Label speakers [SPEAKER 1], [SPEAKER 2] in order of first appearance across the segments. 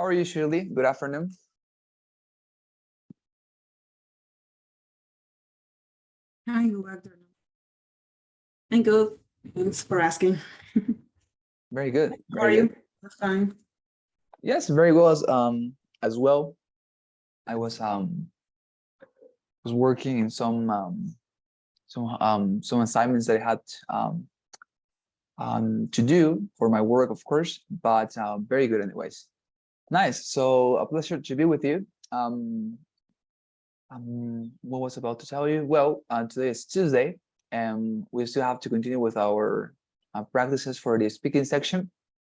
[SPEAKER 1] How are you, Shirley? Good afternoon.
[SPEAKER 2] Hi, good afternoon. I'm good. Thanks for asking.
[SPEAKER 1] Very good.
[SPEAKER 2] How are
[SPEAKER 1] Very good.
[SPEAKER 2] you? That's fine.
[SPEAKER 1] Yes, very well as well. I was working in some assignments that I had to do for my work, of course, but very good anyways. Nice. So a pleasure to be with you. What was I about to tell you? Well, today is Tuesday, and we still have to continue with our practices for the speaking section,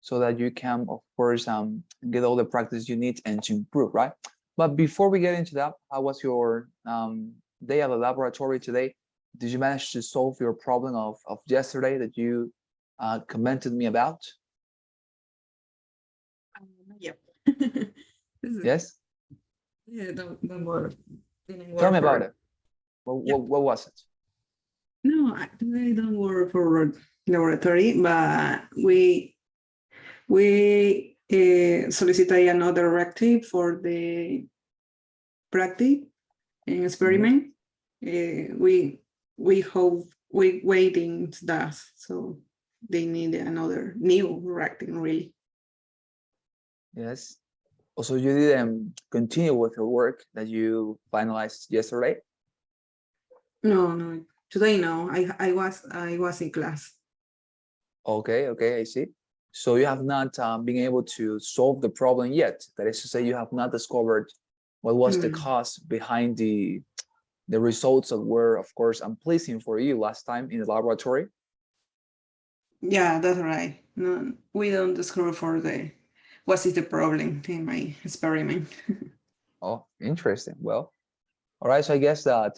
[SPEAKER 1] so that you can, of course, get all the practice you need and to improve, right? But before we get into that, how was your day at the laboratory today? Did you manage to solve your problem of yesterday that you commented me about?
[SPEAKER 2] Yep.
[SPEAKER 1] Yes?
[SPEAKER 2] Yeah, don't worry.
[SPEAKER 1] Tell me about it. What was it?
[SPEAKER 2] No, today don't work for laboratory, but we solicited another directive for the practice and experiment. We hope we waiting that, so they need another new directive really.
[SPEAKER 1] Yes. Also, you didn't continue with your work that you finalized yesterday?
[SPEAKER 2] No, today no. I was in class.
[SPEAKER 1] Okay, I see. So you have not been able to solve the problem yet. That is to say, you have not discovered what was the cause behind the results that were, of course, unpleasing for you last time in the laboratory.
[SPEAKER 2] Yeah, that's right. No, we don't discover for what is the problem in my experiment.
[SPEAKER 1] Oh, interesting. Well, all right. So I guess that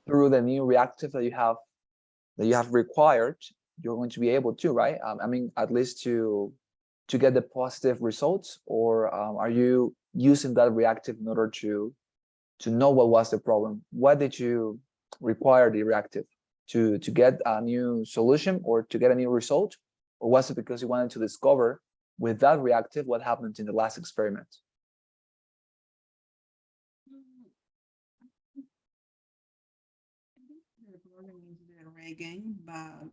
[SPEAKER 1] through the new reactive that you have required, you're going to be able to, right? I mean, at least to get the positive results, or are you using that reactive in order to know what was the problem? What did you require the reactive to get a new solution or to get a new result? Or was it because you wanted to discover with that reactive what happened in the last experiment?
[SPEAKER 2] The problem is the reagent, but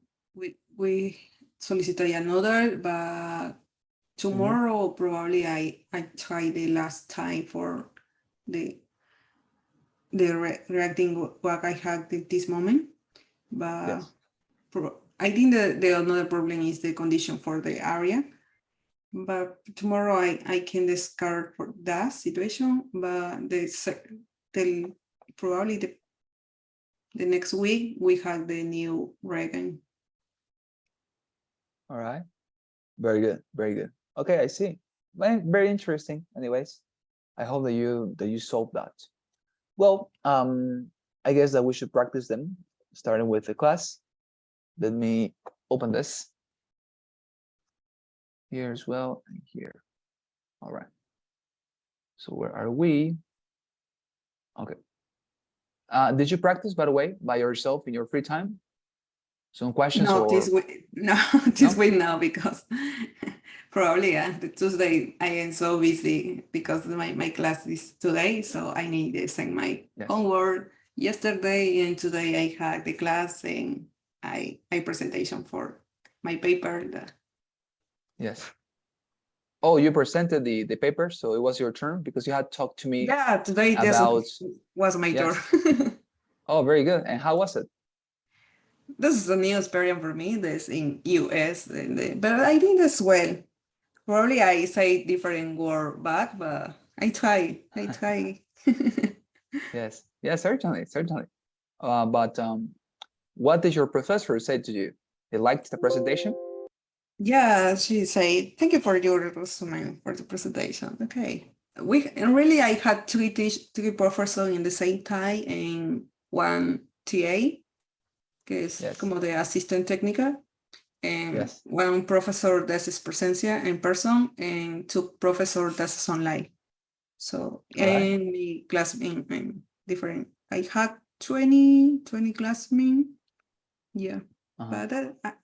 [SPEAKER 2] we solicited another, but tomorrow probably I try the last time for the reacting what I had at this moment, but
[SPEAKER 1] Yes.
[SPEAKER 2] I think the another problem is the condition for the area. But tomorrow I can discard for that situation, but probably the next week we have the new reagent.
[SPEAKER 1] All right. Very good. Very good. Okay, I see. Very interesting. Anyways, I hope that you solved that. Well, I guess that we should practice them, starting with the class. Let me open this here as well, and here. All right. So where are we? Okay. Did you practice, by the way, by yourself in your free time? Some questions
[SPEAKER 2] No,
[SPEAKER 1] or
[SPEAKER 2] this week, no, this week now, because probably the Tuesday I am so busy because my class is today, so I need to send my homework yesterday, and today I had the class and my presentation for my paper.
[SPEAKER 1] Yes. Oh, you presented the paper, so it was your turn because you had talked to me.
[SPEAKER 2] Yeah, today
[SPEAKER 1] about
[SPEAKER 2] was my turn.
[SPEAKER 1] Oh, very good. And how was it?
[SPEAKER 2] This is a new experience for me. This in US, but I think as well. Probably I say different word back, but I try.
[SPEAKER 1] Yes, certainly. But what did your professor say to you? He liked the presentation?
[SPEAKER 2] Yeah, she said, thank you for your resume for the presentation. Okay. Really I had three professors in the same time and one TA, que es como de assistant technical, and one professor that is presencia in person, and two professors that's online. So in the class in different, I had 20 classmates. Yeah. But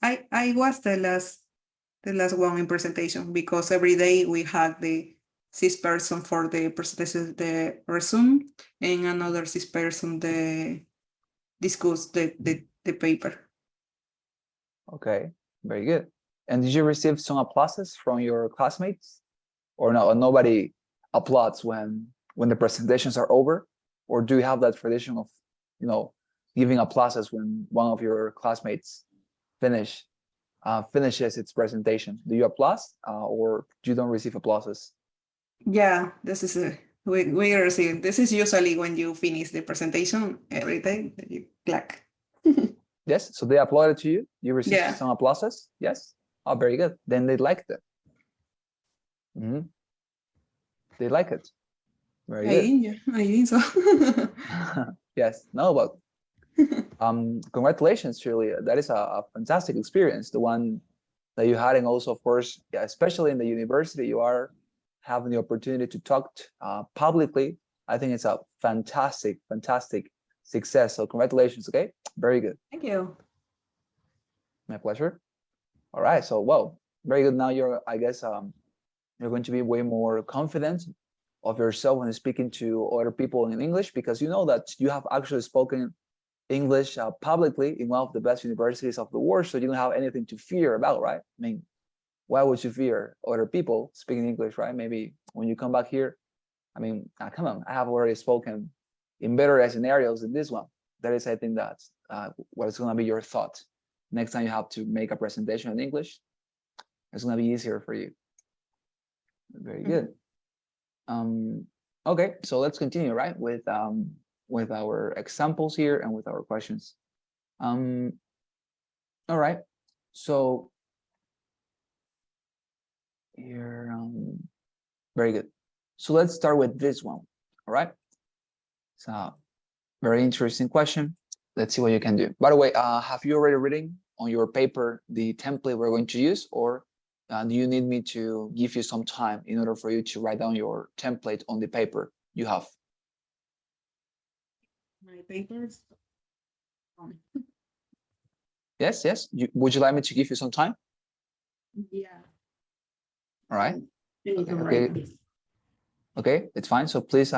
[SPEAKER 2] I was the last one in presentation because every day we had the six person for the presentation, the resume, and another six person the discuss the paper.
[SPEAKER 1] Okay, very good. And did you receive some applauses from your classmates? Or no, nobody applauds when the presentations are over? Or do you have that tradition of, giving applauses when one of your classmates finishes its presentation? Do you applaud or you don't receive applauses?
[SPEAKER 2] Yeah, this is we receive. This is usually when you finish the presentation every day that you clap.
[SPEAKER 1] Yes, so they applauded to you. You received
[SPEAKER 2] Yeah.
[SPEAKER 1] some applauses. Yes. Oh, very good. Then they liked it. Mhm. They like it. Very good.
[SPEAKER 2] I think so.
[SPEAKER 1] Yes. No, but congratulations, Shirley. That is a fantastic experience. The one that you had, and also, of course, yeah, especially in the university, you are having the opportunity to talk publicly. I think it's a fantastic, fantastic success. So congratulations. Okay. Very good.
[SPEAKER 2] Thank you.
[SPEAKER 1] My pleasure. All right. So, well, very good. Now I guess, you're going to be way more confident of yourself when speaking to other people in English, because you know that you have actually spoken English publicly in one of the best universities of the world. So you don't have anything to fear about, right? I mean, why would you fear other people speaking English, right? Maybe when you come back here, I mean, come on, I have already spoken in better scenarios than this one. That is, I think that's what is going to be your thought. Next time you have to make a presentation in English, it's going to be easier for you. Very good. Okay, so let's continue, right, with our examples here and with our questions. All right, so here, very good. So let's start with this one. All right, it's a very interesting question. Let's see what you can do. By the way, have you already written on your paper the template we're going to use, or do you need me to give you some time in order for you to write down your template on the paper you have?
[SPEAKER 2] My papers.
[SPEAKER 1] Yes, yes. Would you like me to give you some time?
[SPEAKER 2] Yeah.
[SPEAKER 1] All right.
[SPEAKER 2] Okay.
[SPEAKER 1] Okay, it's fine. So please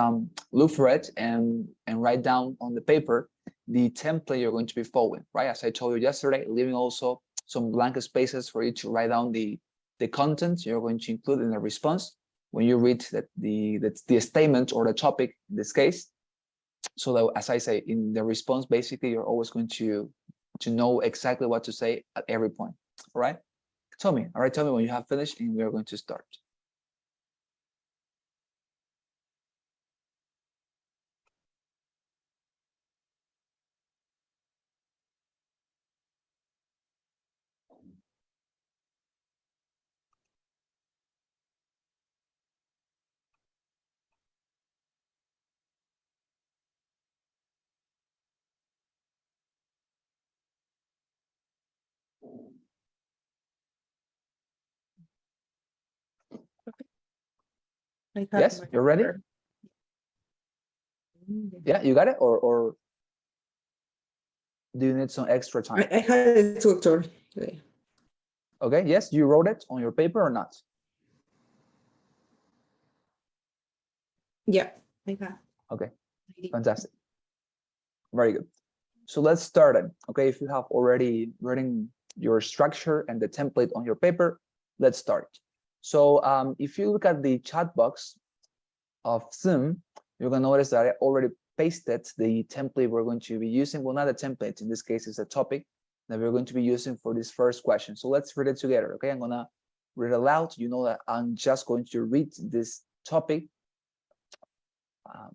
[SPEAKER 1] look for it and write down on the paper the template you're going to be following, right? As I told you yesterday, leaving also some blank spaces for you to write down the content you're going to include in the response when you read the statement or the topic in this case. So that, as I say, in the response, basically, you're always going to know exactly what to say at every point. All right? Tell me when you have finished, and we are going to start. Yes, you're ready? Yeah, you got it? Or do you need some extra time?
[SPEAKER 2] I had a tutor today.
[SPEAKER 1] Okay, yes, you wrote it on your paper or not?
[SPEAKER 2] Yeah, I got.
[SPEAKER 1] Okay, fantastic. Very good. So let's start it. Okay, if you have already written your structure and the template on your paper, let's start. So if you look at the chat box of Zoom, you're going to notice that I already pasted the template we're going to be using. Well, not a template. In this case, it's a topic that we're going to be using for this first question. So let's read it together. Okay, I'm going to read it aloud. You know that I'm just going to read this topic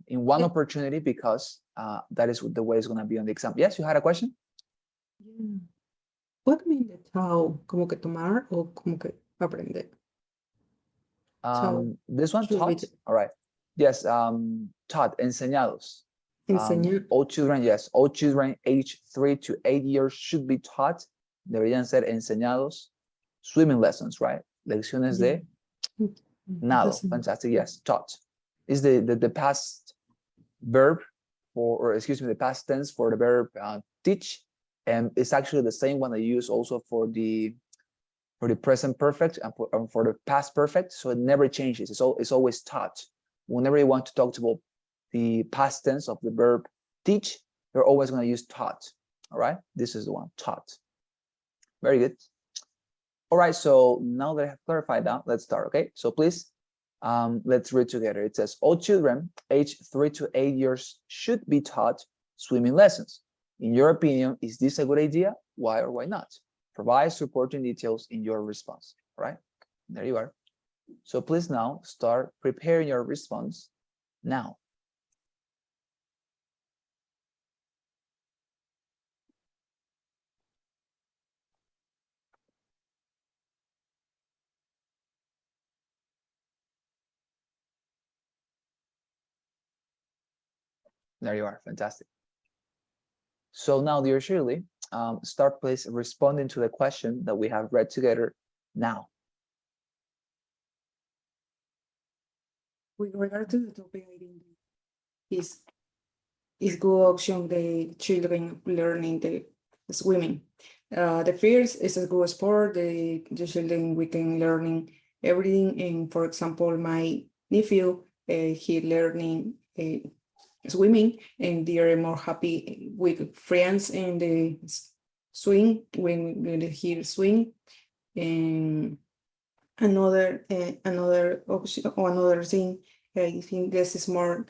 [SPEAKER 1] in one opportunity, because that is the way it's going to be on the exam. Yes, you had a question?
[SPEAKER 2] Yeah. What mean the tao? Como que tomar o como que aprender?
[SPEAKER 1] This one, taught. All right. Yes, taught, enseñados.
[SPEAKER 2] Enseñar.
[SPEAKER 1] All children, yes, all children aged 3 to 8 years should be taught. Deberían ser enseñados. Swimming lessons, right? Lecciones de nado. Fantastic. Yes, taught is the past verb or excuse me, the past tense for the verb teach, and it's actually the same one I use also for the for the present perfect and for the past perfect, so it never changes. It's always taught. Whenever you want to talk about the past tense of the verb teach, you're always going to use taught. All right, this is the one, taught. Very good. All right, so now that I have clarified that, let's start. Okay, so please, let's read together. It says, all children aged 3 to 8 years should be taught swimming lessons. In your opinion, is this a good idea? Why or why not? Provide supporting details in your response. All right, there you are. So please now start preparing your response now. There you are, fantastic. So now, dear Shirley, start please responding to the question that we have read together now.
[SPEAKER 2] With regard to the topic, I think is good option the children learning the swimming. The first is a good sport. The children we can learning everything. And for example, my nephew, he learning swimming, and they are more happy with friends in the swing when he swing. And another option or another thing, I think this is more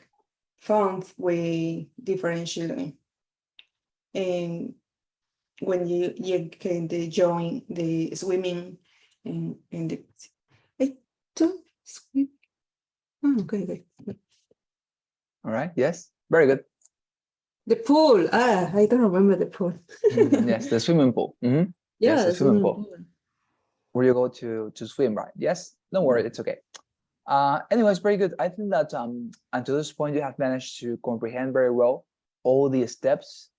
[SPEAKER 2] fun with different children. And when you can join the swimming and the I don't swim. Oh, okay.
[SPEAKER 1] All right, yes, very good.
[SPEAKER 2] The pool. I don't remember the pool.
[SPEAKER 1] Yes, the swimming pool.
[SPEAKER 2] Yeah,
[SPEAKER 1] yes, the swimming pool.
[SPEAKER 2] pool.
[SPEAKER 1] Where you go to swim, right? Yes, don't worry, it's okay. Anyways, very good. I think that until this point, you have managed to comprehend very well all the steps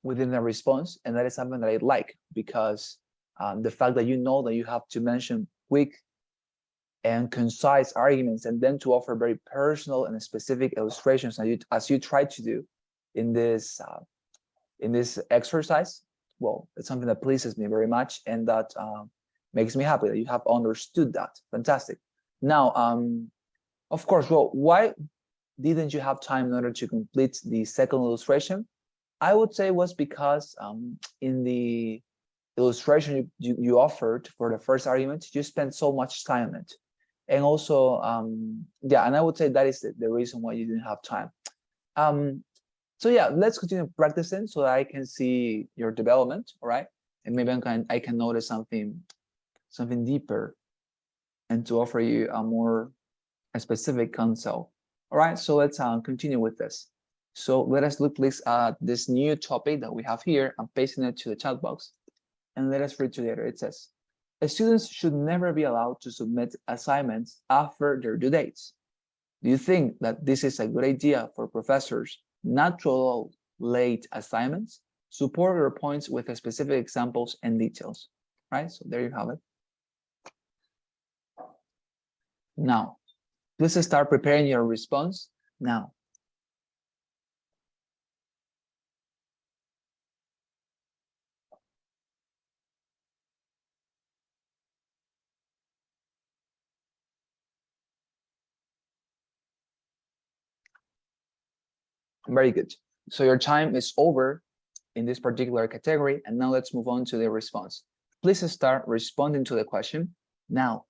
[SPEAKER 1] within the response, and that is something that I like, because the fact that you know that you have to mention quick and concise arguments, and then to offer very personal and specific illustrations, as you try to do in this exercise. Well, it's something that pleases me very much, and that makes me happy that you have understood that. Fantastic. Now, of course, well, why didn't you have time in order to complete the second illustration? I would say it was because in the illustration you offered for the first argument, you spent so much time on it. And also, yeah, and I would say that is the reason why you didn't have time. So yeah, let's continue practicing so that I can see your development, all right? And maybe I can notice something deeper, and to offer you a specific counsel. All right, so let's continue with this. So let us look please at this new topic that we have here. I'm pasting it to the chat box, and let us read together. It says, students should never be allowed to submit assignments after their due dates. Do you think that this is a good idea for professors not to allow late assignments? Support your points with specific examples and details. Right, so there you have it. Now, please start preparing your response now. Very good. So your time is over in this particular category, and now let's move on to the response. Please start responding to the question now.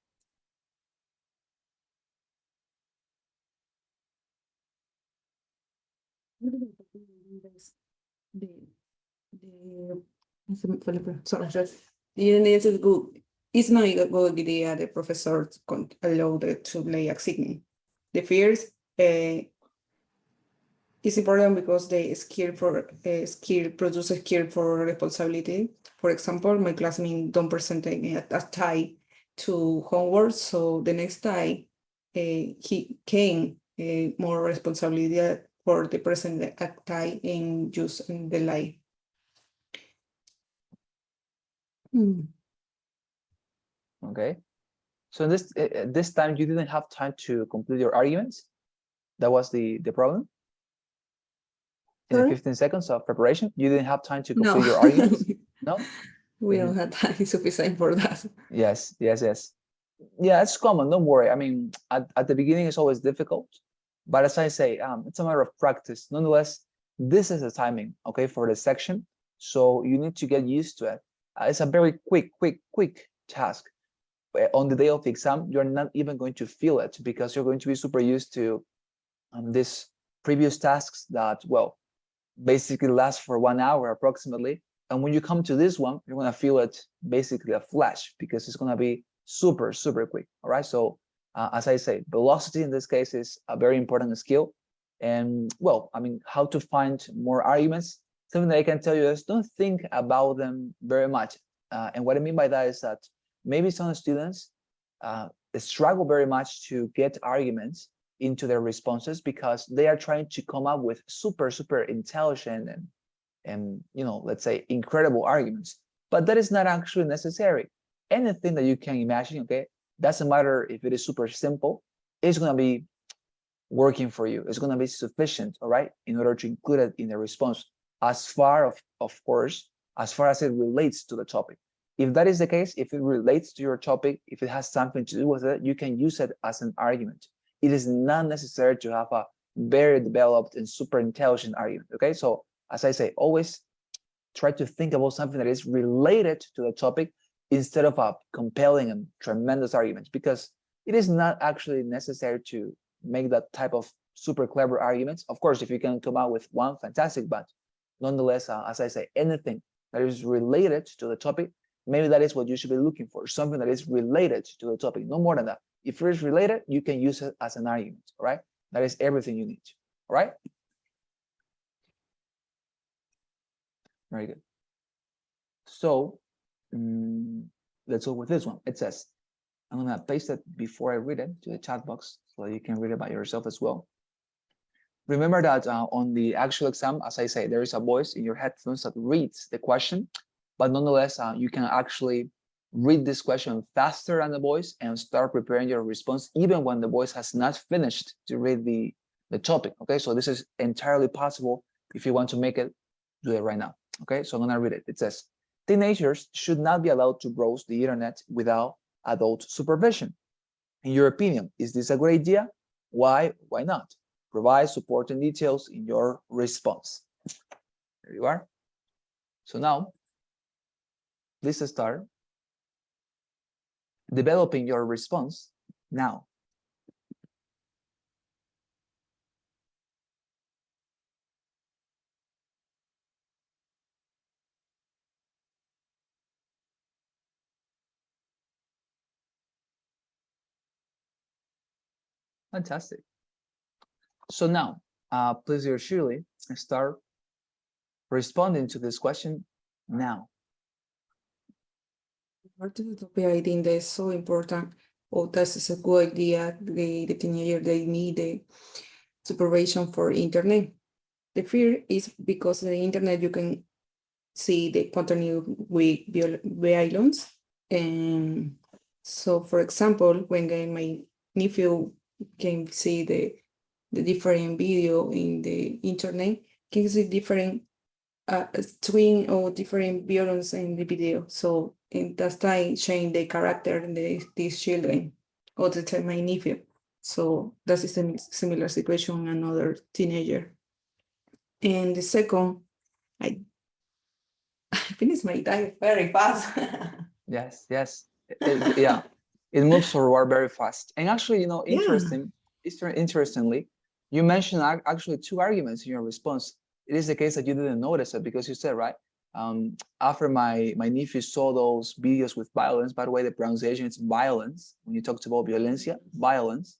[SPEAKER 2] Sorry. This is good. It's not a good idea the professor allow to lay assignment. The first is important because the skill produces skill for responsibility. For example, my classmate don't present a tie to homework, so the next time he can more responsibility for the present tie and use in the life.
[SPEAKER 1] Okay. So this time you didn't have time to complete your arguments. That was the problem. In the 15 seconds of preparation, you didn't have time to complete your arguments. No.
[SPEAKER 2] We don't have time sufficient for that.
[SPEAKER 1] Yes, yes, yes. Yeah, it's common. Don't worry. I mean, at the beginning, it's always difficult. But as I say, it's a matter of practice. Nonetheless, this is the timing, okay, for the section. So you need to get used to it. It's a very quick task. On the day of the exam, you're not even going to feel it because you're going to be super used to these previous tasks that, well, basically last for 1 hour approximately. And when you come to this one, you're going to feel it basically a flash because it's going to be super quick. All right. So as I say, velocity in this case is a very important skill. And well, I mean, how to find more arguments. Something that I can tell you is don't think about them very much. And what I mean by that is that maybe some students struggle very much to get arguments into their responses because they are trying to come up with super intelligent and let's say incredible arguments, but that is not actually necessary. Anything that you can imagine, okay, doesn't matter if it is super simple, it's going to be working for you. It's going to be sufficient, all right, in order to include it in the response, as far of course, as far as it relates to the topic. If that is the case, if it relates to your topic, if it has something to do with it, you can use it as an argument. It is not necessary to have a very developed and super intelligent argument, okay? So as I say, always try to think about something that is related to the topic instead of a compelling and tremendous argument, because it is not actually necessary to make that type of super clever arguments. Of course, if you can come out with one, fantastic, but nonetheless, as I say, anything that is related to the topic, maybe that is what you should be looking for, something that is related to the topic, no more than that. If it is related, you can use it as an argument, all right? That is everything you need, all right? Very good. So let's go with this one. It says, I'm gonna paste it before I read it to the chat box so that you can read it by yourself as well. Remember that on the actual exam, as I say, there is a voice in your headphones that reads the question, but nonetheless, you can actually read this question faster than the voice and start preparing your response even when the voice has not finished to read the topic, okay? So this is entirely possible. If you want to make it, do it right now, okay? So I'm gonna read it. It says, teenagers should not be allowed to browse the internet without adult supervision. In your opinion, is this a great idea? Why not? Provide supporting details in your response. There you are. So now, please start developing your response now. Fantastic. So now, please, dear Shirley, start responding to this question now.
[SPEAKER 2] Part of the topic, I think that is so important. Oh, that is a good idea. The teenager, they need the supervision for internet. The fear is because the internet, you can see the content with violence. And so, for example, when my nephew can see the different video in the internet, can see different twin or different violence in the video. So in that time, change the character in these children or the time my nephew. So that is a similar situation in another teenager. And the second, I finished my time very fast.
[SPEAKER 1] Yes. Yeah, it moves forward very fast. And actually,
[SPEAKER 2] Yeah.
[SPEAKER 1] interestingly, you mentioned actually two arguments in your response. It is the case that you didn't notice it because you said, right, after my nephew saw those videos with violence, by the way, the pronunciation is violence. When you talked about violencia, violence,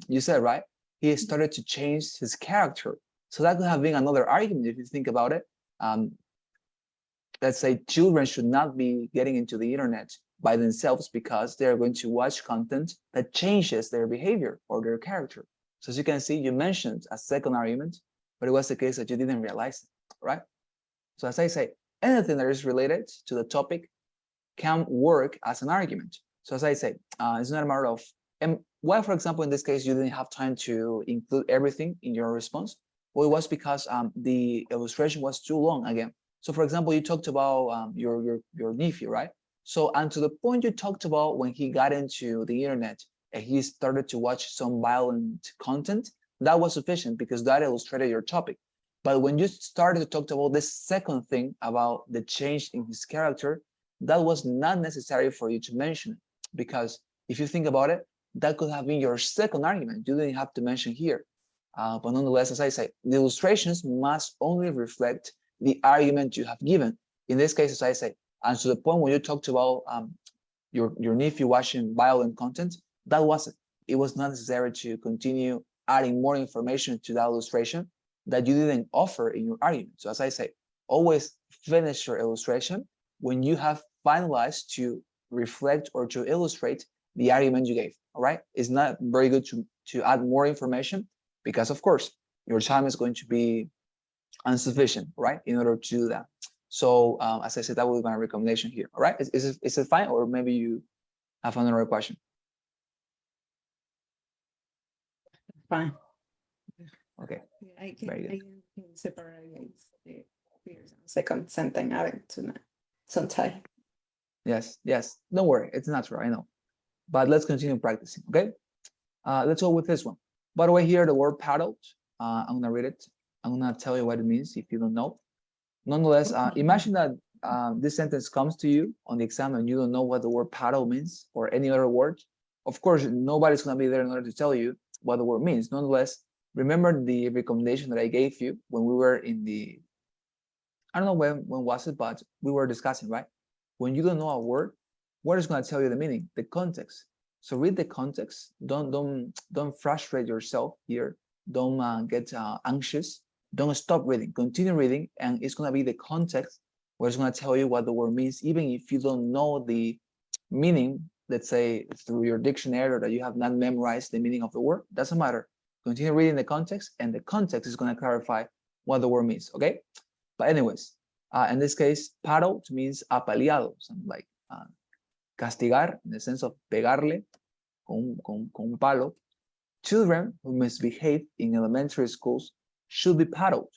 [SPEAKER 1] you said, right, he started to change his character. So that could have been another argument if you think about it. Let's say children should not be getting into the internet by themselves because they're going to watch content that changes their behavior or their character. So as you can see, you mentioned a second argument, but it was the case that you didn't realize it, right? So as I say, anything that is related to the topic can work as an argument. So as I say, it's not a matter of, and why, for example, in this case, you didn't have time to include everything in your response? Well, it was because the illustration was too long again. So for example, you talked about your nephew, right? So, and to the point you talked about when he got into the internet and he started to watch some violent content, that was sufficient because that illustrated your topic. But when you started to talk about this second thing about the change in his character, that was not necessary for you to mention, because if you think about it, that could have been your second argument. You didn't have to mention here. But nonetheless, as I say, the illustrations must only reflect the argument you have given. In this case, as I say, and to the point when you talked about your nephew watching violent content, that wasn't. It was not necessary to continue adding more information to that illustration that you didn't offer in your argument. So as I say, always finish your illustration when you have finalized to reflect or to illustrate the argument you gave. All right. It's not very good to add more information because, of course, your time is going to be insufficient, right, in order to do that. So as I said, that would be my recommendation here. All right. Is it fine? Or maybe you have another question?
[SPEAKER 2] Fine.
[SPEAKER 1] Okay.
[SPEAKER 2] I
[SPEAKER 1] Very good.
[SPEAKER 2] can separate the first and second sentence added to some time.
[SPEAKER 1] Yes, yes. Don't worry. It's natural. I know. But let's continue practicing. Okay. Let's go with this one. By the way, here the word paddled. I'm going to read it. I'm going to tell you what it means if you don't know. Nonetheless, imagine that this sentence comes to you on the exam and you don't know what the word paddle means or any other word. Of course, nobody's going to be there in order to tell you what the word means. Nonetheless, remember the recommendation that I gave you when we were in the, I don't know when was it, but we were discussing, right? When you don't know a word, what is going to tell you the meaning? The context. So read the context. Don't frustrate yourself here. Don't get anxious. Don't stop reading. Continue reading, and it's going to be the context where it's going to tell you what the word means, even if you don't know the meaning. Let's say through your dictionary or that you have not memorized the meaning of the word. Doesn't matter. Continue reading the context, and the context is going to clarify what the word means. Okay. But anyways, in this case, paddle means apaleado, something like castigar, in the sense of pegarle con un palo. Children who misbehave in elementary schools should be paddled.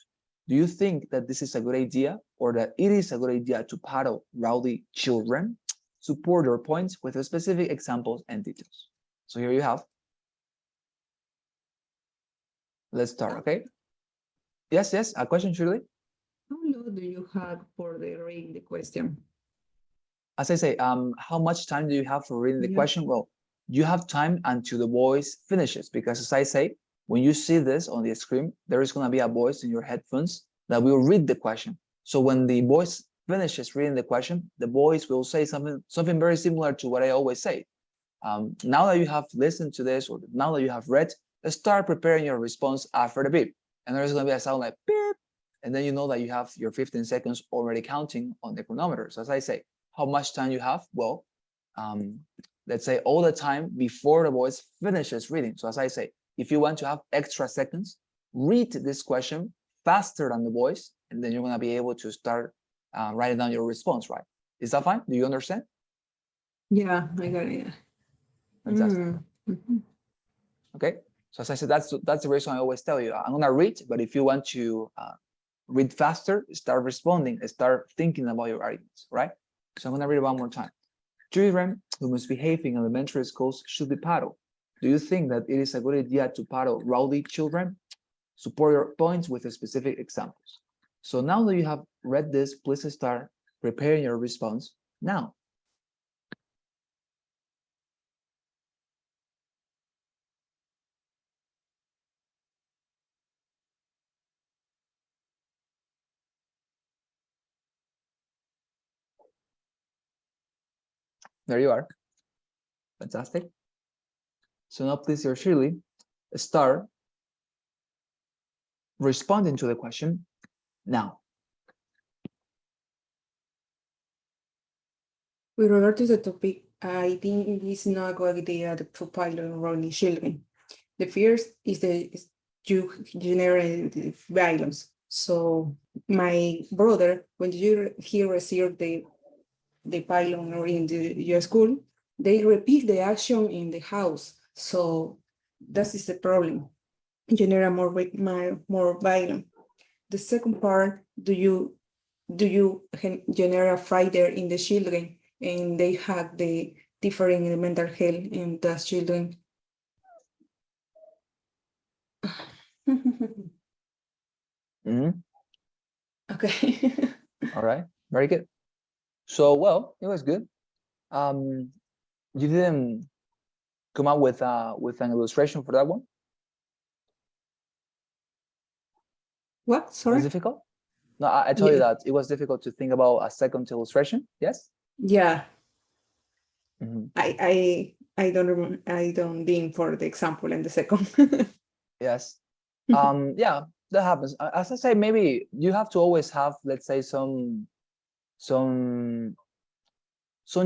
[SPEAKER 1] Do you think that this is a good idea or that it is a good idea to paddle rowdy children? Support your points with specific examples and details. So here you have. Let's start, okay? Yes, yes, a question, Shirley?
[SPEAKER 2] How long do you have for reading the question?
[SPEAKER 1] As I say, how much time do you have for reading the question? Well, you have time until the voice finishes, because as I say, when you see this on the screen, there is going to be a voice in your headphones that will read the question. So when the voice finishes reading the question, the voice will say something very similar to what I always say. Now that you have listened to this, or now that you have read, start preparing your response after the beep. And there's going to be a sound like beep. And then you know that you have your 15 seconds already counting on the chronometer. So as I say, how much time you have? Well, let's say all the time before the voice finishes reading. So as I say, if you want to have extra seconds, read this question faster than the voice, and then you're going to be able to start writing down your response, right? Is that fine? Do you understand?
[SPEAKER 2] Yeah, I got it.
[SPEAKER 1] Fantastic. Okay. So as I said, that's the reason I always tell you, I'm going to read, but if you want to read faster, start responding, start thinking about your arguments, right? So I'm going to read it one more time. Children who misbehave in elementary schools should be paddled. Do you think that it is a good idea to paddle rowdy children? Support your points with specific examples. So now that you have read this, please start preparing your response now. There you are. Fantastic. So now please, your Shirley, start responding to the question now.
[SPEAKER 2] With regard to the topic, I think it is not a good idea to profile only children. The first is you generate violence. So my brother, when he received the pylon or in your school, they repeat the action in the house. So that is the problem. Generate more violence. The second part, do you do you generate further in the children, and they have the different mental health in the children?
[SPEAKER 1] Mhm.
[SPEAKER 2] Okay.
[SPEAKER 1] All right, very good. So, well, it was good. You didn't come up with an illustration for that one?
[SPEAKER 2] What?
[SPEAKER 1] Was
[SPEAKER 2] Sorry?
[SPEAKER 1] difficult? No, I told you
[SPEAKER 2] Yeah.
[SPEAKER 1] that it was difficult to think about a second illustration. Yes?
[SPEAKER 2] Yeah.
[SPEAKER 1] Mhm.
[SPEAKER 2] I don't remember. I don't think for the example and the second.
[SPEAKER 1] Yes. Yeah, that happens. As I say, maybe you have to always have, let's say, some some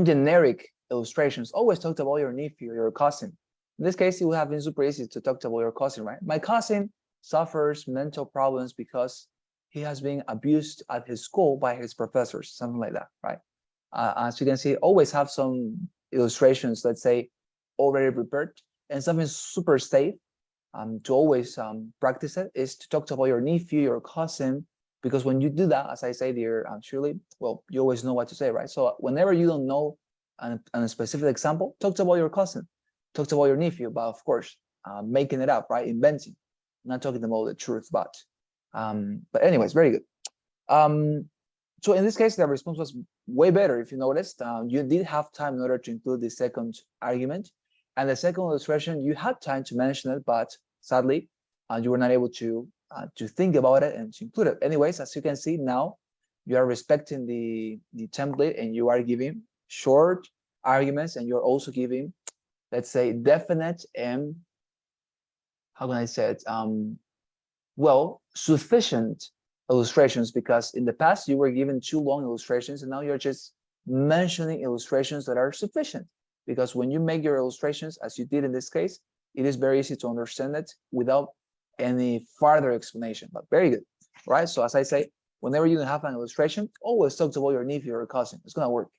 [SPEAKER 1] generic illustrations. Always talked about your nephew, your cousin. In this case, it would have been super easy to talk about your cousin, right? My cousin suffers mental problems because he has been abused at his school by his professors, something like that, right? As you can see, always have some illustrations, let's say, already prepared, and something super safe to always practice it is to talk about your nephew, your cousin, because when you do that, as I say, dear Shirley, well, you always know what to say, right? So whenever you don't know a specific example, talk about your cousin, talk about your nephew, but of course, making it up, right? Inventing, not talking about the truth, but anyways, very good. So in this case, the response was way better. If you noticed, you did have time in order to include the second argument. And the second illustration, you had time to mention it, but sadly, you were not able to think about it and to include it. Anyways, as you can see now, you are respecting the template and you are giving short arguments, and you're also giving, let's say, definite and, how can I say it? Well, sufficient illustrations, because in the past you were given too long illustrations and now you're just mentioning illustrations that are sufficient. Because when you make your illustrations, as you did in this case, it is very easy to understand it without any further explanation. But very good, right? So as I say, whenever you have an illustration, always talk about your nephew or cousin. It's gonna work.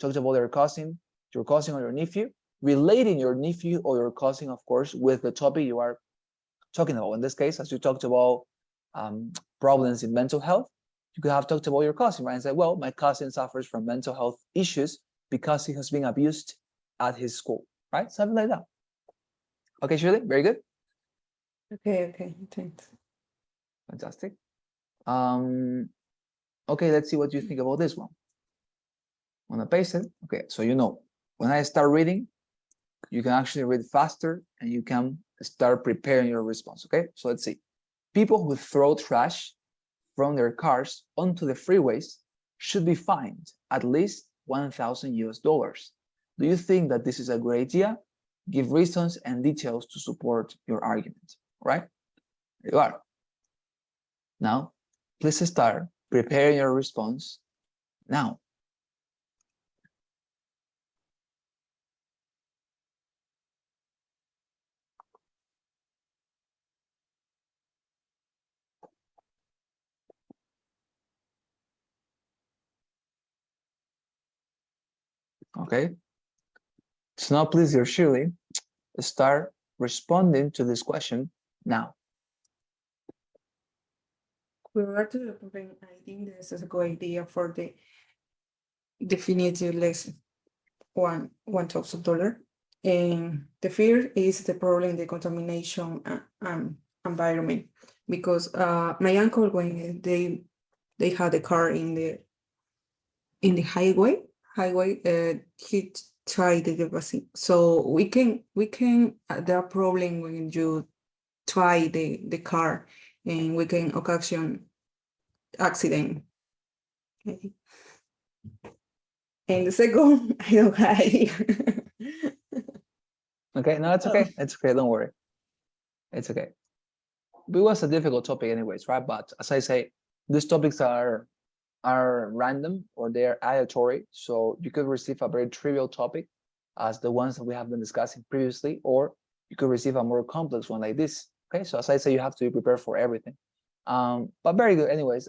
[SPEAKER 1] Talk about your cousin or your nephew, relating your nephew or your cousin, of course, with the topic you are talking about. In this case, as you talked about problems in mental health, you could have talked about your cousin, right? And say, well, my cousin suffers from mental health issues because he has been abused at his school, right? Something like that. Okay, Shirley, very good.
[SPEAKER 2] Okay, thanks.
[SPEAKER 1] Fantastic. Okay, let's see what you think about this one. I'm gonna paste it. Okay, so you know, when I start reading, you can actually read faster and you can start preparing your response. Okay, so let's see. People who throw trash from their cars onto the freeways should be fined at least 1,000 US dollars. Do you think that this is a great idea? Give reasons and details to support your argument. All right? There you are. Now, please start preparing your response now. Okay? So now, please, dear Shirley, start responding to this question now.
[SPEAKER 2] With regard to the problem, I think this is a good idea for the definitive lesson. $1,000. And the fear is the problem, the contamination environment, because my uncle, when they had a car in the highway, he tried the vaccine. So we can the problem when you try the car, and we can occasion accident. Okay. And the second, I don't have idea.
[SPEAKER 1] Okay, no, it's okay. It's okay. Don't worry. It's okay. It was a difficult topic anyways, right? But as I say, these topics are random or they're aleatory. So you could receive a very trivial topic as the ones that we have been discussing previously, or you could receive a more complex one like this. Okay, so as I say, you have to be prepared for everything. But very good anyways.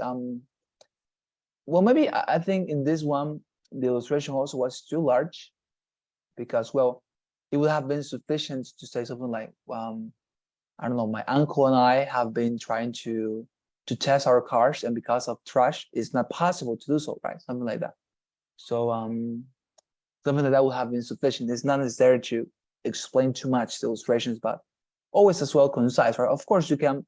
[SPEAKER 1] Well, maybe I think in this one, the illustration also was too large because, well, it would have been sufficient to say something like, I don't know, my uncle and I have been trying to to test our cars, and because of trash, it's not possible to do so, right? Something like that. So something like that will have been sufficient. It's not necessary to explain too much the illustrations, but always as well concise, right? Of course, you can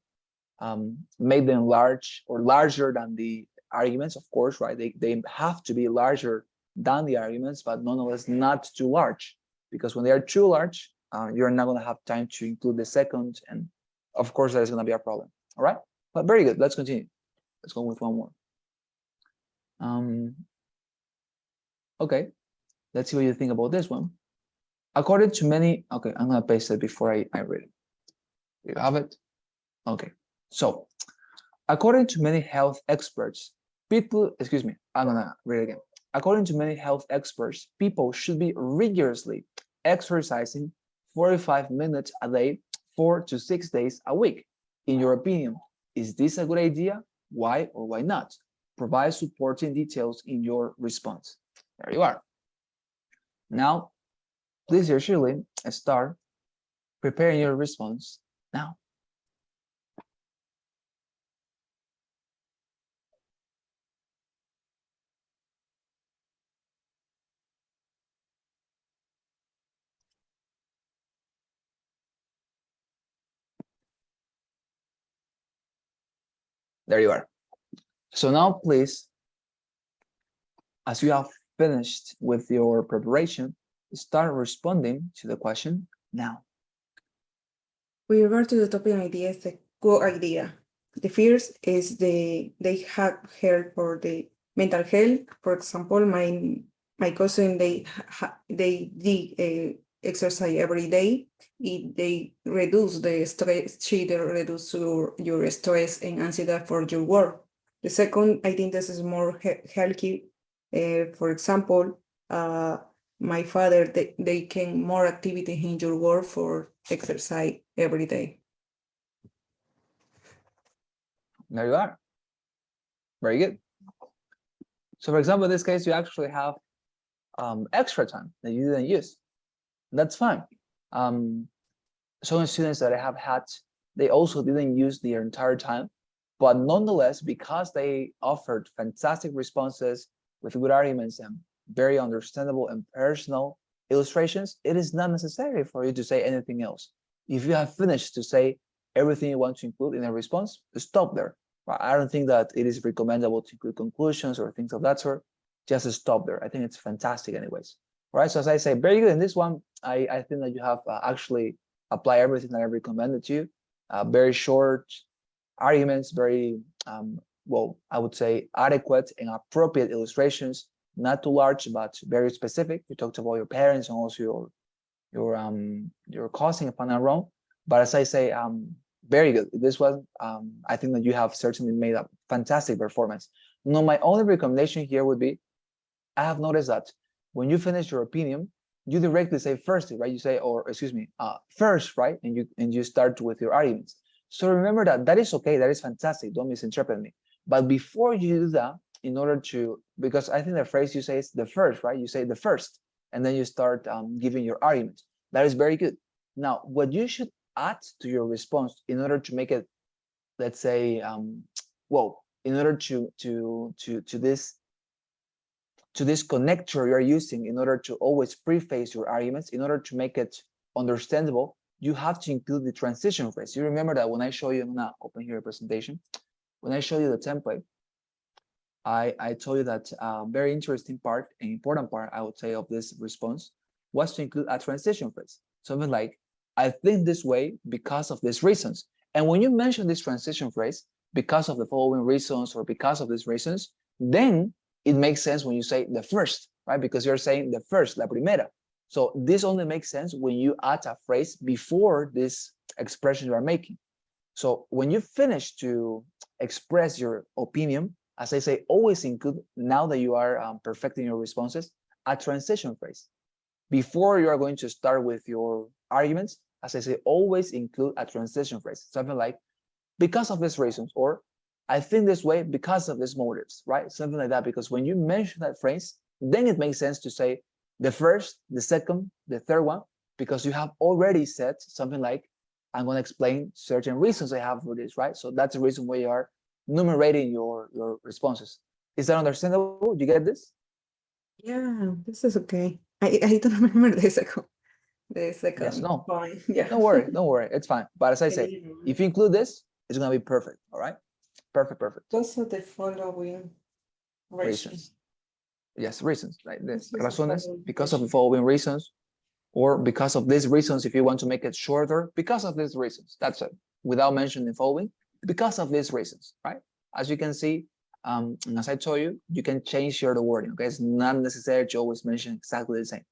[SPEAKER 1] make them large or larger than the arguments, of course, right? They have to be larger than the arguments, but nonetheless not too large, because when they are too large, you're not going to have time to include the second, and of course, that is going to be a problem. All right, but very good. Let's continue. Let's go with one more. Okay, let's see what you think about this one. According to many, okay, I'm gonna paste it before I read it. You have it? Okay, so according to many health experts, people, excuse me, I'm gonna read it again. According to many health experts, people should be rigorously exercising 45 minutes a day, 4 to 6 days a week. In your opinion, is this a good idea? Why or why not? Provide supporting details in your response. There you are. Now, please usually start preparing your response now. There you are. So now, please, as you have finished with your preparation, start responding to the question now.
[SPEAKER 2] With regard to the topic idea, it's a good idea. The first is they have help for the mental health. For example, my cousin they exercise every day. They reduce the stress. They reduce your stress and anxiety for your work. The second, I think this is more healthy. For example, my father, they can more activity in your work for exercise every day.
[SPEAKER 1] There you are. Very good. So for example, in this case, you actually have extra time that you didn't use. That's fine. Some students that I have had, they also didn't use their entire time, but nonetheless, because they offered fantastic responses with good arguments and very understandable and personal illustrations, it is not necessary for you to say anything else. If you have finished to say everything you want to include in a response, stop there. I don't think that it is recommendable to include conclusions or things of that sort. Just stop there. I think it's fantastic anyways. All right, so as I say, very good in this one. I think that you have actually applied everything that I recommended to you. Very short arguments, very, well, I would say adequate and appropriate illustrations, not too large, but very specific. You talked about your parents and also your cousin, if I'm not wrong. But as I say, very good. This one, I think that you have certainly made a fantastic performance. Now, my only recommendation here would be, I have noticed that when you finish your opinion, you directly say first, right? You say, or excuse me, first, right? And you start with your arguments. So remember that is okay. That is fantastic. Don't misinterpret me. But before you do that, in order to, because I think the phrase you say is the first, right? You say the first, and then you start giving your arguments. That is very good. Now, what you should add to your response in order to make it, let's say, well, in order to this connector you're using in order to always preface your arguments, in order to make it understandable, you have to include the transition phrase. You remember that when I show you, I'm gonna open here a presentation. When I show you the template, I told you that a very interesting part, an important part, I would say, of this response was to include a transition phrase. Something like, I think this way because of these reasons. And when you mention this transition phrase, because of the following reasons or because of these reasons, then it makes sense when you say the first, right? Because you're saying the first, la primera. So this only makes sense when you add a phrase before this expression you are making. So when you finish to express your opinion, as I say, always include, now that you are perfecting your responses, a transition phrase. Before you are going to start with your arguments, as I say, always include a transition phrase. Something like, because of these reasons, or I think this way because of these motives, right? Something like that, because when you mention that phrase, then it makes sense to say the first, the second, the third one, because you have already said something like, I'm going to explain certain reasons I have for this, right? So that's the reason why you are numerating your responses. Is that understandable? You get this?
[SPEAKER 2] Yeah, this is okay. I don't remember the
[SPEAKER 1] Yes,
[SPEAKER 2] second
[SPEAKER 1] no,
[SPEAKER 2] point. Yeah.
[SPEAKER 1] don't worry, don't worry, it's fine. But as I say, if you include this, it's gonna be perfect. All right, perfect.
[SPEAKER 2] Those are the following reasons.
[SPEAKER 1] Reasons. Yes, reasons. Like the
[SPEAKER 2] This is the
[SPEAKER 1] razones,
[SPEAKER 2] following
[SPEAKER 1] because of the
[SPEAKER 2] reasons.
[SPEAKER 1] following reasons, or because of these reasons. If you want to make it shorter, because of these reasons. That's it. Without mentioning the following, because of these reasons, right? As you can see, and as I told you, you can change your wording. Okay, it's not necessary to always mention exactly the same.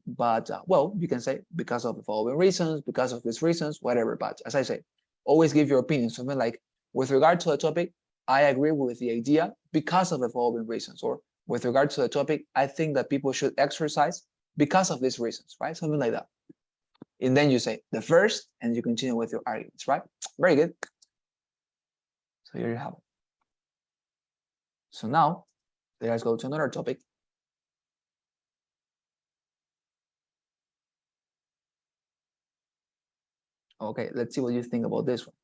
[SPEAKER 1] But well, you can say because of the following reasons, because of these reasons, whatever. But as I say, always give your opinion. Something like, with regard to the topic, I agree with the idea because of the following reasons, or with regard to the topic, I think that people should exercise because of these reasons, right? Something like that. And then you say the first, and you continue with your arguments, right? Very good. So here you have it. So now, let's go to another topic. Okay, let's see what you think about this one.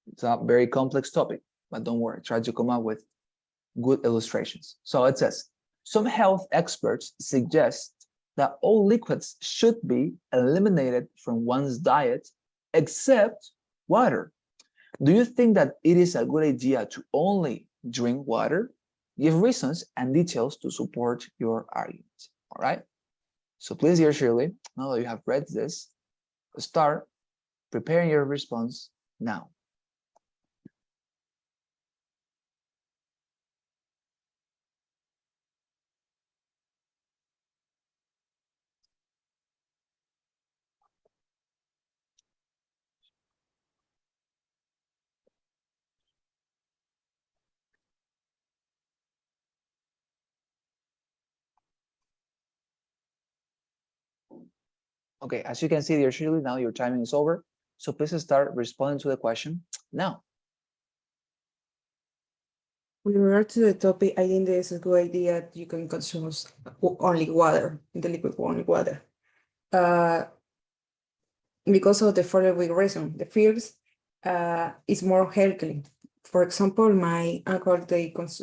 [SPEAKER 1] It's a very complex topic, but don't worry, try to come up with good illustrations. So it says, some health experts suggest that all liquids should be eliminated from one's diet except water. Do you think that it is a good idea to only drink water? Give reasons and details to support your argument. All right. So please, dear Shirley, now that you have read this, start preparing your response now. Okay, as you can see, dear Shirley, now your timing is over. So please start responding to the question now.
[SPEAKER 2] With regard to the topic, I think this is a good idea that you can consume only water, the liquid only water. Because of the following reason. The first is more healthy. For example, my uncle, they was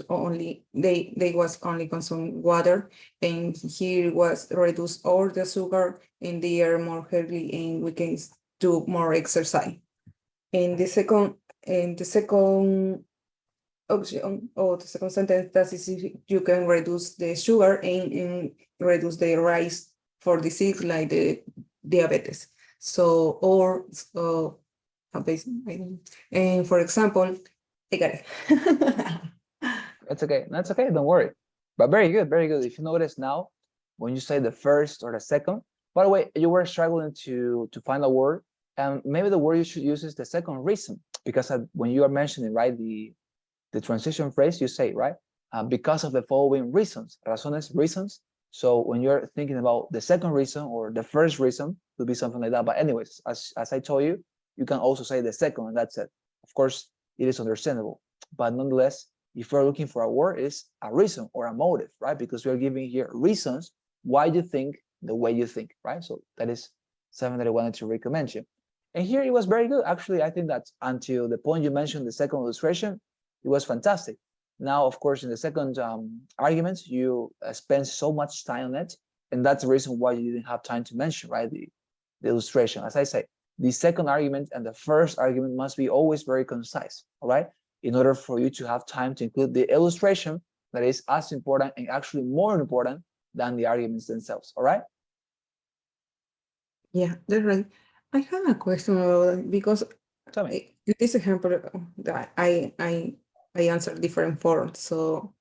[SPEAKER 2] only consume water, and he was reduce all the sugar, and they are more healthy, and we can do more exercise. And the second option, or the second sentence, that is if you can reduce the sugar and reduce the risk for disease like the diabetes. So, or and for example, I got it.
[SPEAKER 1] That's okay. That's okay. Don't worry. But very good, very good. If you notice now, when you say the first or the second, by the way, you were struggling to find a word, and maybe the word you should use is the second reason, because when you are mentioning, right, the transition phrase, you say, right, because of the following reasons, razones, reasons. So when you're thinking about the second reason or the first reason, to be something like that. But anyways, as I told you, you can also say the second, and that's it. Of course, it is understandable, but nonetheless, if we're looking for a word, it's a reason or a motive, right? Because we're giving here reasons why you think the way you think, right? So that is something that I wanted to recommend you. And here it was very good. Actually, I think that until the point you mentioned, the second illustration, it was fantastic. Now, of course, in the second argument, you spent so much time on it, and that's the reason why you didn't have time to mention, right, the illustration. As I say, the second argument and the first argument must be always very concise, all right, in order for you to have time to include the illustration that is as important and actually more important than the arguments themselves, all right?
[SPEAKER 2] Yeah, that's right. I have a question about that because
[SPEAKER 1] Tell me.
[SPEAKER 2] in this example that I answer different forms. So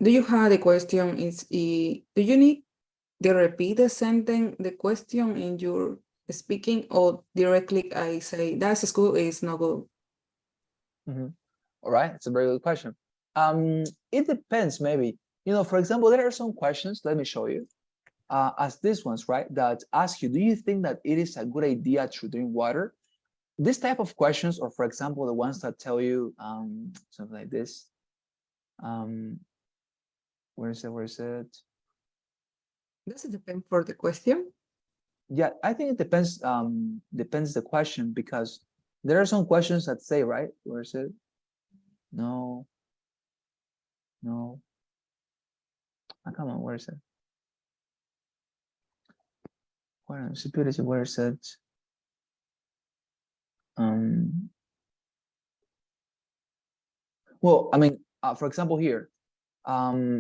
[SPEAKER 2] do you have the question do you need to repeat the sentence, the question in your speaking, or directly I say that's school is not good?
[SPEAKER 1] All right, it's a very good question. It depends, maybe. For example, there are some questions, let me show you, as these ones, right, that ask you, do you think that it is a good idea to drink water? This type of questions, or for example, the ones that tell you something like this. Where is it?
[SPEAKER 2] Does it depend for the question?
[SPEAKER 1] Yeah, I think it depends. Depends the question, because there are some questions that say, right? Where is it? No, no. Come on, where is it? Where is it? Where is it? Um. Well, I mean, for example, here,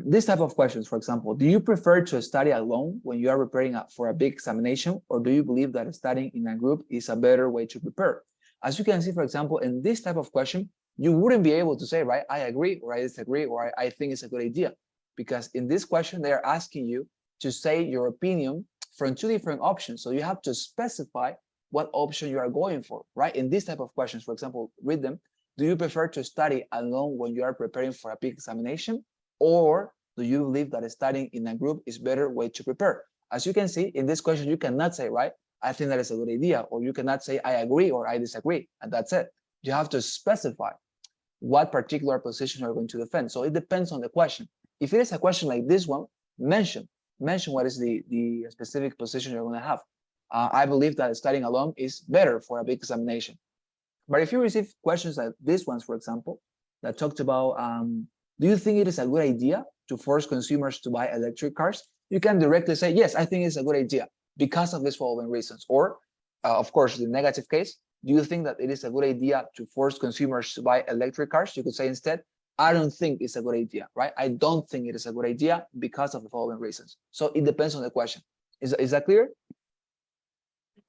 [SPEAKER 1] this type of questions, for example, do you prefer to study alone when you are preparing for a big examination, or do you believe that studying in a group is a better way to prepare? As you can see, for example, in this type of question, you wouldn't be able to say, right, I agree, or I disagree, or I think it's a good idea. Because in this question, they are asking you to say your opinion from two different options. So you have to specify what option you are going for, right? In this type of questions, for example, read them. Do you prefer to study alone when you are preparing for a big examination? Or do you believe that studying in a group is a better way to prepare? As you can see, in this question, you cannot say, right, I think that is a good idea, or you cannot say, I agree or I disagree, and that's it. You have to specify what particular position you're going to defend. So it depends on the question. If it is a question like this one, mention what is the specific position you're going to have. I believe that studying alone is better for a big examination. But if you receive questions like these ones, for example, that talked about, do you think it is a good idea to force consumers to buy electric cars? You can directly say, yes, I think it's a good idea because of these following reasons. Or, of course, the negative case, do you think that it is a good idea to force consumers to buy electric cars? You could say instead, I don't think it's a good idea, right? I don't think it is a good idea because of the following reasons. So it depends on the question. Is that clear?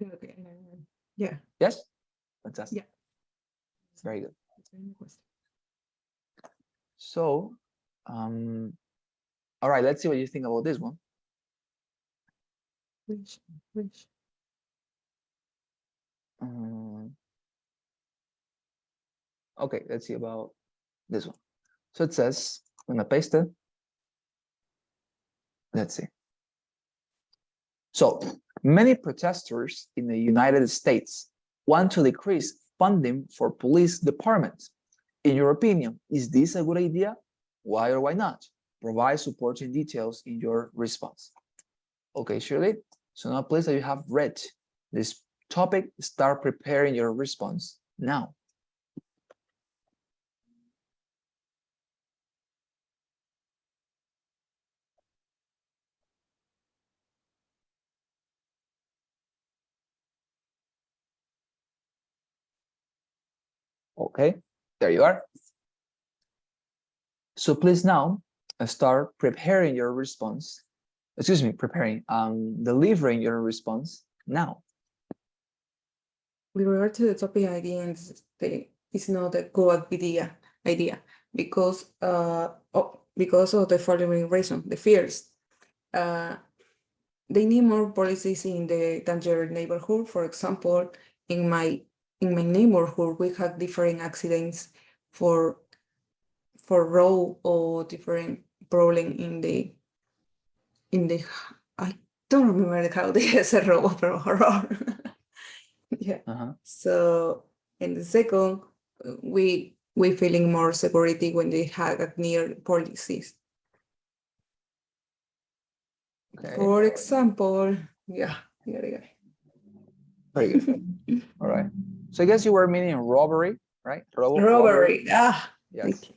[SPEAKER 2] Okay. Yeah.
[SPEAKER 1] Yes? Fantastic.
[SPEAKER 2] Yeah.
[SPEAKER 1] Very good. So, all right, let's see what you think about this one.
[SPEAKER 2] Which?
[SPEAKER 1] Okay, let's see about this one. So it says, I'm gonna paste it. Let's see. So many protesters in the United States want to decrease funding for police departments. In your opinion, is this a good idea? Why or why not? Provide supporting details in your response. Okay, Shirley. So now please that you have read this topic, start preparing your response now. Okay, there you are. So please now start preparing your response. Excuse me, delivering your response now.
[SPEAKER 2] With regard to the topic idea, it's not a good idea because because of the following reason. The first, they need more policies in the danger neighborhood. For example, in my neighborhood, we have different accidents for road or different problem in the I don't remember how they say road or horror. Yeah. So, and the second, we feeling more security when they have near policies.
[SPEAKER 1] Okay.
[SPEAKER 2] For example, yeah.
[SPEAKER 1] Very good. All right. So I guess you were meaning robbery, right?
[SPEAKER 2] Robbery. Ah,
[SPEAKER 1] yes.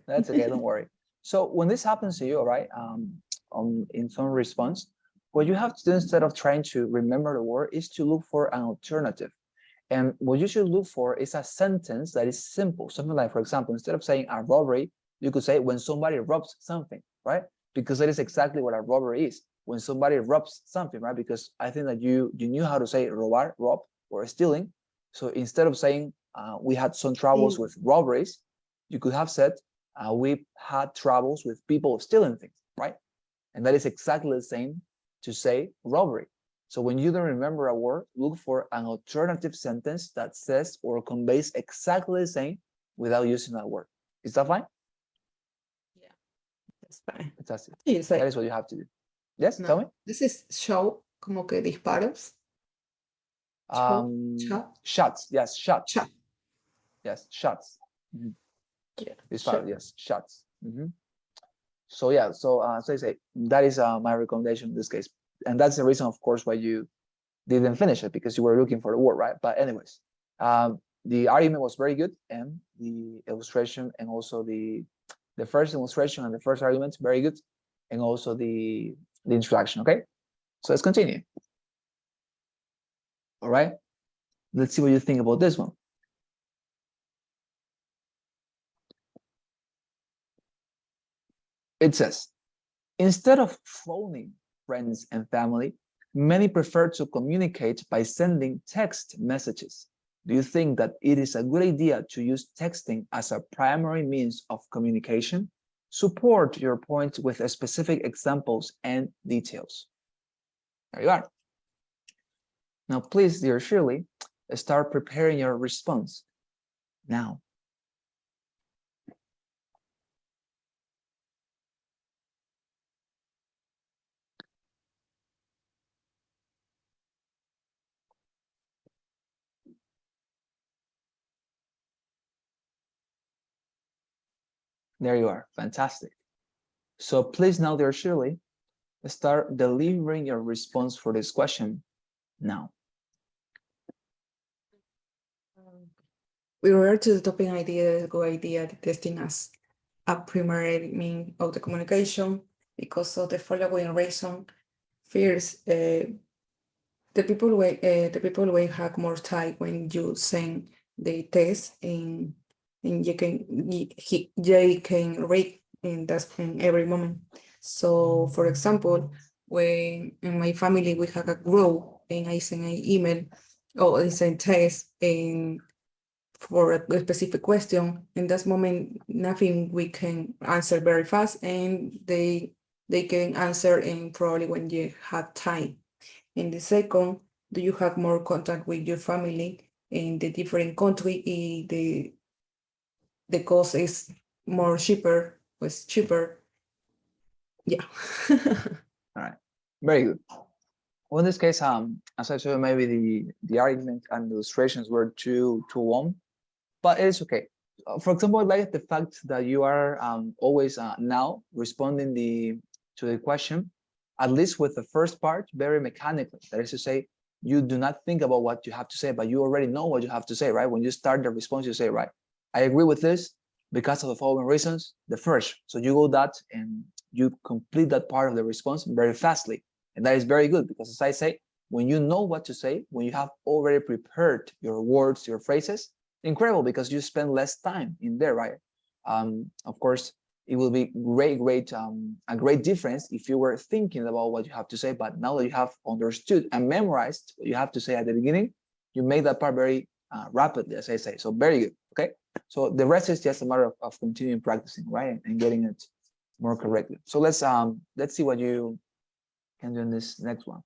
[SPEAKER 1] That's okay. Don't worry. So when this happens to you, right, in some response, what you have to do instead of trying to remember the word is to look for an alternative. And what you should look for is a sentence that is simple. Something like, for example, instead of saying a robbery, you could say when somebody robs something, right? Because that is exactly what a robbery is. When somebody robs something, right? Because I think that you knew how to say robar, rob, or stealing. So instead of saying we had some troubles with robberies, you could have said we had troubles with people stealing things, right? And that is exactly the same to say robbery. So when you don't remember a word, look for an alternative sentence that says or conveys exactly the same without using that word. Is that fine?
[SPEAKER 2] Yeah, that's fine.
[SPEAKER 1] Fantastic.
[SPEAKER 2] Like,
[SPEAKER 1] that is what you have to do. Yes, tell me.
[SPEAKER 2] This is show como que disparos.
[SPEAKER 1] Shots. Yes, shots.
[SPEAKER 2] Shot.
[SPEAKER 1] Yes, shots.
[SPEAKER 2] Yeah.
[SPEAKER 1] Disparo, yes, shots. So yeah, so I say that is my recommendation in this case, and that's the reason, of course, why you didn't finish it because you were looking for the word, right? But anyways, the argument was very good, and the illustration and also the first illustration and the first argument, very good, and also the introduction. Okay, so let's continue. All right, let's see what you think about this one. It says, instead of phoning friends and family, many prefer to communicate by sending text messages. Do you think that it is a good idea to use texting as a primary means of communication? Support your point with specific examples and details. There you are. Now, please, dear Shirley, start preparing your response now. There you are. Fantastic. So please now, dear Shirley, start delivering your response for this question now.
[SPEAKER 2] We revert to the topic idea, the go idea, the testing as a primary means of the communication because of the following reason. First, the people will have more time when you send the test and they can read in every moment. So, for example, when in my family we have a group and I send an email or I send test and for a specific question, in that moment nothing we can answer very fast, and they can answer in probably when you have time. In the second, do you have more contact with your family in the different country? The cost is more cheaper, was cheaper. Yeah.
[SPEAKER 1] All right, very good. Well, in this case, as I said, maybe the argument and the illustrations were too long, but it's okay. For example, I like the fact that you are always now responding to the question, at least with the first part, very mechanically. That is to say, you do not think about what you have to say, but you already know what you have to say, right? When you start the response, you say, right, I agree with this because of the following reasons. The first, so you go that and you complete that part of the response very fastly. And that is very good because, as I say, when you know what to say, when you have already prepared your words, your phrases, incredible, because you spend less time in there, right? Of course, it will be a great difference if you were thinking about what you have to say, but now that you have understood and memorized what you have to say at the beginning, you make that part very rapidly, as I say. So very good. Okay. So the rest is just a matter of continuing practicing, right, and getting it more correctly. So let's see what you can do in this next one.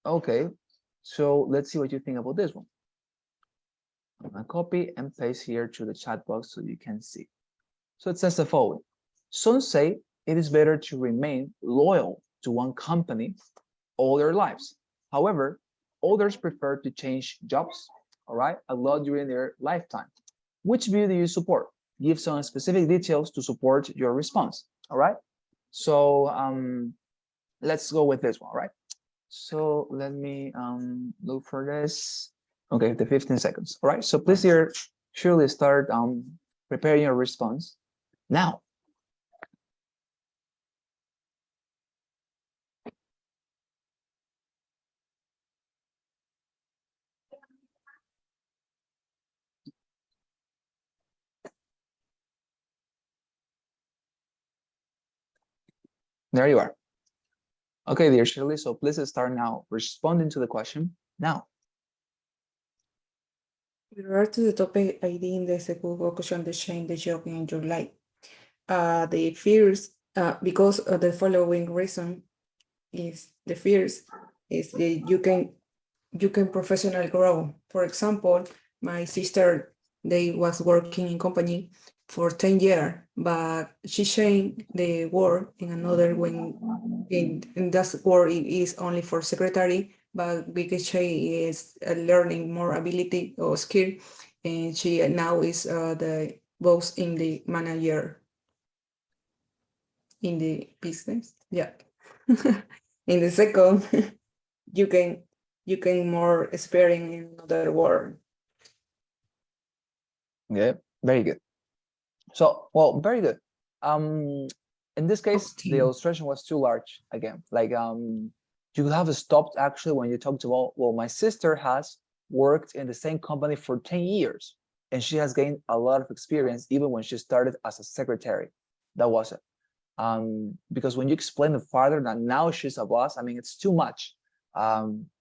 [SPEAKER 1] Okay. So let's see what you think about this one. I'm gonna copy and paste here to the chat box so you can see. So it says the following. Some say it is better to remain loyal to one company all their lives. However, others prefer to change jobs, all right, a lot during their lifetime. Which view do you support? Give some specific details to support your response, all right? So let's go with this one, right? So let me look for this. Okay, the 15 seconds. All right. So please here, surely start preparing your response now. There you are. Okay, dear Shirley. So please start now responding to the question now.
[SPEAKER 2] With regard to the topic, I think there's a good focus on the change the job in your life. The fears, because of the following reason, is the fears is that you can professional grow. For example, my sister, they was working in company for 10 years, but she changed the work in another when in that work it is only for secretary, but because she is learning more ability or skill, and she now is the boss in the manager in the business. Yeah. In the second, you can more experience in another word.
[SPEAKER 1] Yeah, very good. So, well, very good. In this case, the illustration was too large again. Like, you could have stopped actually when you talked about, well, my sister has worked in the same company for 10 years and she has gained a lot of experience even when she started as a secretary. That was it. Because when you explain it farther that now she's a boss, I mean, it's too much.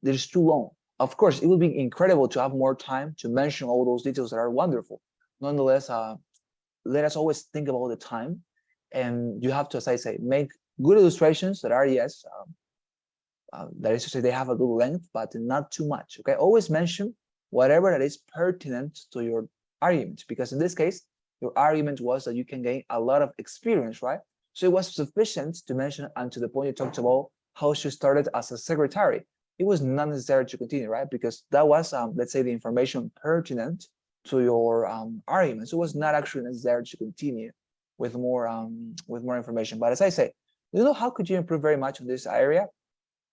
[SPEAKER 1] It's too long. Of course, it would be incredible to have more time to mention all those details that are wonderful. Nonetheless, let us always think about the time, and you have to, as I say, make good illustrations that are, yes, that is to say, they have a good length, but not too much. Okay, always mention whatever that is pertinent to your argument, because in this case, your argument was that you can gain a lot of experience, right? So it was sufficient to mention, and to the point you talked about how she started as a secretary. It was not necessary to continue, right? Because that was, let's say, the information pertinent to your argument. So it was not actually necessary to continue with more information. But as I say, you know, how could you improve very much on this area?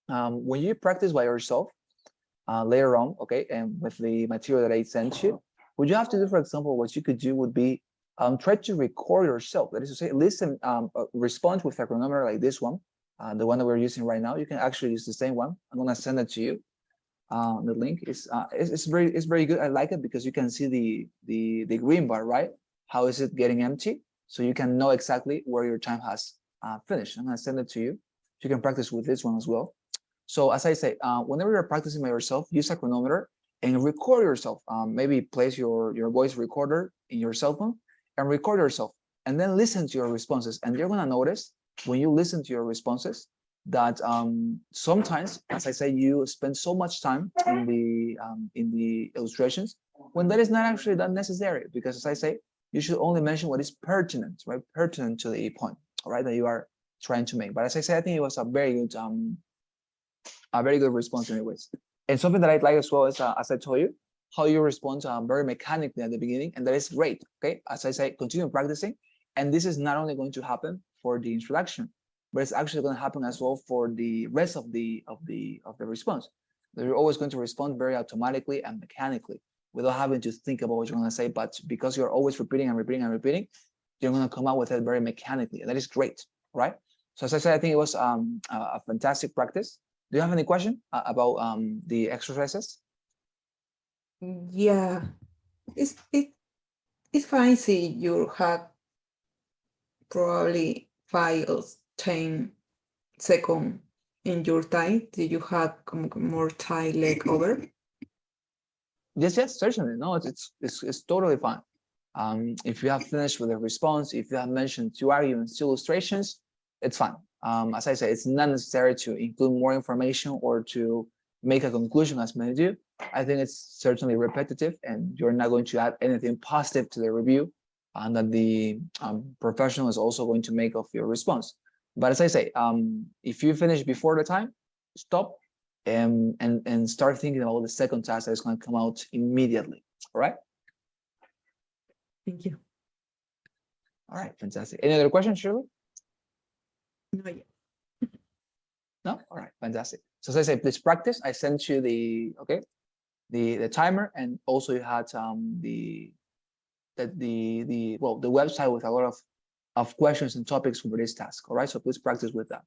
[SPEAKER 1] When you practice by yourself later on, okay, and with the material that I sent you, what you have to do, for example, what you could do would be try to record yourself. That is to say, listen, respond with a chronometer like this one, the one that we're using right now. You can actually use the same one. I'm gonna send it to you. The link is it's very good. I like it because you can see the green bar, right? How is it getting empty? So you can know exactly where your time has finished. I'm gonna send it to you. You can practice with this one as well. So as I say, whenever you're practicing by yourself, use a chronometer and record yourself. Maybe place your voice recorder in your cell phone and record yourself, and then listen to your responses. And you're gonna notice when you listen to your responses that sometimes, as I say, you spend so much time in the illustrations when that is not actually that necessary. Because as I say, you should only mention what is pertinent, right? Pertinent to the point, all right, that you are trying to make. But as I say, I think it was a very good response anyways. And something that I'd like as well is, as I told you, how you respond very mechanically at the beginning, and that is great. Okay, as I say, continue practicing, and this is not only going to happen for the introduction, but it's actually going to happen as well for the rest of the response. That you're always going to respond very automatically and mechanically without having to think about what you're going to say. But because you're always repeating and repeating and repeating, you're going to come out with it very mechanically, and that is great, right? So as I said, I think it was a fantastic practice. Do you have any question about the exercises?
[SPEAKER 2] Yeah, it's fine. See, you have probably 5 or 10 seconds in your time. Did you have more time left over?
[SPEAKER 1] Yes, certainly. No, it's totally fine. If you have finished with a response, if you have mentioned 2 arguments, 2 illustrations, it's fine. As I say, it's not necessary to include more information or to make a conclusion as many do. I think it's certainly repetitive, and you're not going to add anything positive to the review, and that the professional is also going to make of your response. But as I say, if you finish before the time, stop and start thinking about the second task that is going to come out immediately. All right.
[SPEAKER 2] Thank you.
[SPEAKER 1] All right, fantastic. Any other questions, Shirley?
[SPEAKER 2] Not yet.
[SPEAKER 1] No? All right, fantastic. So as I say, please practice. I sent you the timer, and also you had the website with a lot of questions and topics for this task. All right, so please practice with that.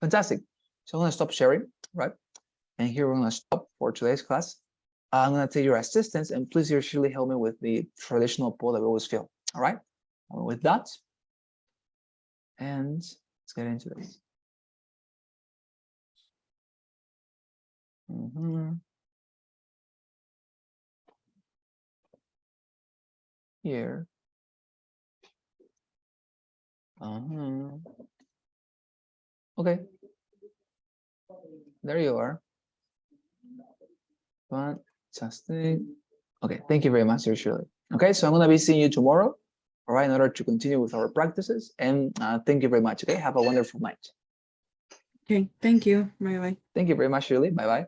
[SPEAKER 1] Fantastic. So I'm going to stop sharing, right? And here we're going to stop for today's class. I'm going to take your assistance, and please usually help me with the traditional poll that we always fill. All right. With that, and let's get into this. Here. Okay. There you are. Fantastic. Okay, thank you very much, Shirley. Okay, so I'm going to be seeing you tomorrow, all right, in order to continue with our practices. And thank you very much. Okay, have a wonderful night.
[SPEAKER 2] Okay, thank you. Bye-bye.
[SPEAKER 1] Thank you very much, Shirley. Bye-bye.